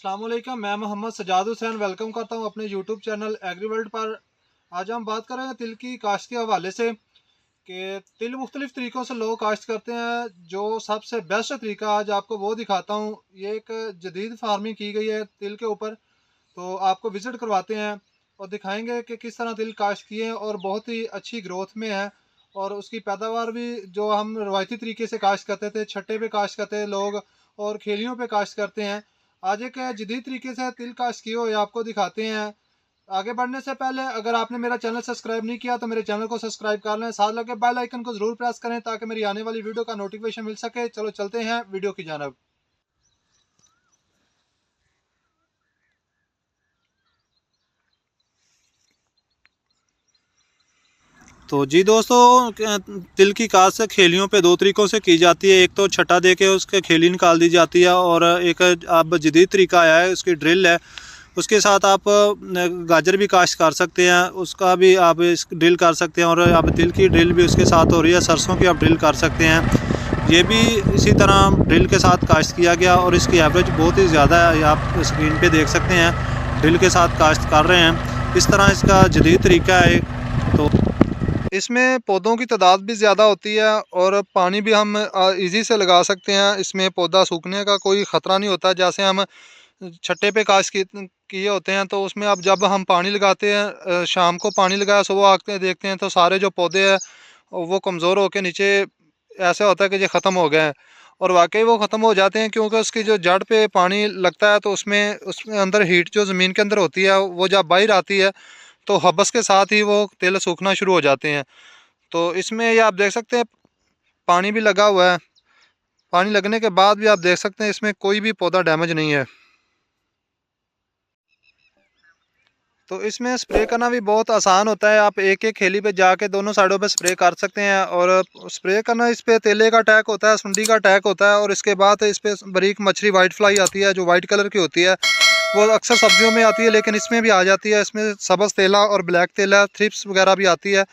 अस्सलाम वालेकुम, मैं मोहम्मद सजाद हुसैन वेलकम करता हूं अपने यूट्यूब चैनल एग्री वर्ल्ड पर। आज हम बात करेंगे तिल की काश्त के हवाले से कि तिल मुख्तलिफ तरीक़ों से लोग काश्त करते हैं। जो सबसे बेस्ट तरीका आज आपको वो दिखाता हूं। ये एक जदीद फार्मिंग की गई है तिल के ऊपर, तो आपको विज़िट करवाते हैं और दिखाएंगे कि किस तरह तिल काश्त किए हैं और बहुत ही अच्छी ग्रोथ में है। और उसकी पैदावार भी जो हम रवायती तरीके से काश्त करते थे, छट्टे पे काश्त करते थे लोग और खेलियों पे काश्त करते हैं, आज एक जदीद तरीके से तिल काश्त किए हुए आपको दिखाते हैं। आगे बढ़ने से पहले अगर आपने मेरा चैनल सब्सक्राइब नहीं किया तो मेरे चैनल को सब्सक्राइब कर लें, साथ लगे बेल आइकन को ज़रूर प्रेस करें ताकि मेरी आने वाली वीडियो का नोटिफिकेशन मिल सके। चलो चलते हैं वीडियो की जानब। तो जी दोस्तों, तिल की काश्त खेलियों पे दो तरीक़ों से की जाती है। एक तो छट्टा दे के उसके खेली निकाल दी जाती है और एक अब जदीद तरीका आया है, उसकी ड्रिल है। उसके साथ आप गाजर भी काश्त कर सकते हैं, उसका भी आप ड्रिल कर सकते हैं। और अब तिल की ड्रिल भी उसके साथ हो रही है, सरसों की आप ड्रिल कर सकते हैं। ये भी इसी तरह ड्रिल के साथ काश्त किया गया और इसकी एवरेज बहुत ही ज़्यादा है, आप स्क्रीन पे देख सकते हैं। ड्रिल के साथ काश्त कर रहे हैं, इस तरह इसका जदीद तरीका है। तो इसमें पौधों की तादाद भी ज़्यादा होती है और पानी भी हम इजी से लगा सकते हैं। इसमें पौधा सूखने का कोई ख़तरा नहीं होता। जैसे हम छट्टे पे काश्त किए होते हैं तो उसमें अब जब हम पानी लगाते हैं, शाम को पानी लगाया, सुबह आके देखते हैं तो सारे जो पौधे हैं वो कमज़ोर होकर नीचे ऐसा होता है कि ये ख़त्म हो गए हैं। और वाकई वो ख़त्म हो जाते हैं क्योंकि उसकी जो जड़ पे पानी लगता है तो उसमें उसमें अंदर हीट जो ज़मीन के अंदर होती है वो जब बाहर आती है तो हब्स के साथ ही वो तिल सूखना शुरू हो जाते हैं। तो इसमें ये आप देख सकते हैं पानी भी लगा हुआ है। पानी लगने के बाद भी आप देख सकते हैं इसमें कोई भी पौधा डैमेज नहीं है। तो इसमें स्प्रे करना भी बहुत आसान होता है। आप एक एक खेली पे जाके दोनों साइडों पे स्प्रे कर सकते हैं। और स्प्रे करना, इस पे तेले का अटैक होता है, सुंडी का अटैक होता है और इसके बाद इस पे बारीक मछली वाइट फ्लाई आती है जो वाइट कलर की होती है। वो अक्सर सब्जियों में आती है लेकिन इसमें भी आ जाती है। इसमें सब्ज़ तेला और ब्लैक तेला, थ्रिप्स वगैरह भी आती है।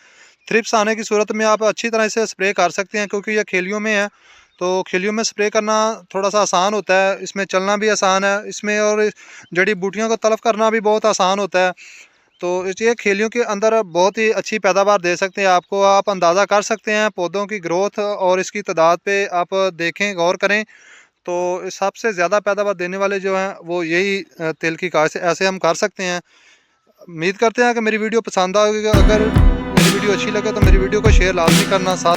थ्रिप्स आने की सूरत में आप अच्छी तरह से स्प्रे कर सकते हैं क्योंकि ये खेलियों में है। तो खेलियों में स्प्रे करना थोड़ा सा आसान होता है, इसमें चलना भी आसान है इसमें, और जड़ी बूटियों को तलब करना भी बहुत आसान होता है। तो ये खेलियों के अंदर बहुत ही अच्छी पैदावार दे सकते हैं आपको। आप अंदाज़ा कर सकते हैं पौधों की ग्रोथ और इसकी तादाद पे आप देखें, गौर करें तो सबसे ज़्यादा पैदावार देने वाले जो हैं वो यही तिल की काश्त ऐसे हम कर सकते हैं। उम्मीद करते हैं कि मेरी वीडियो पसंद आएगी। अगर मेरी वीडियो अच्छी लगे तो मेरी वीडियो को शेयर लाजमी करना, साथ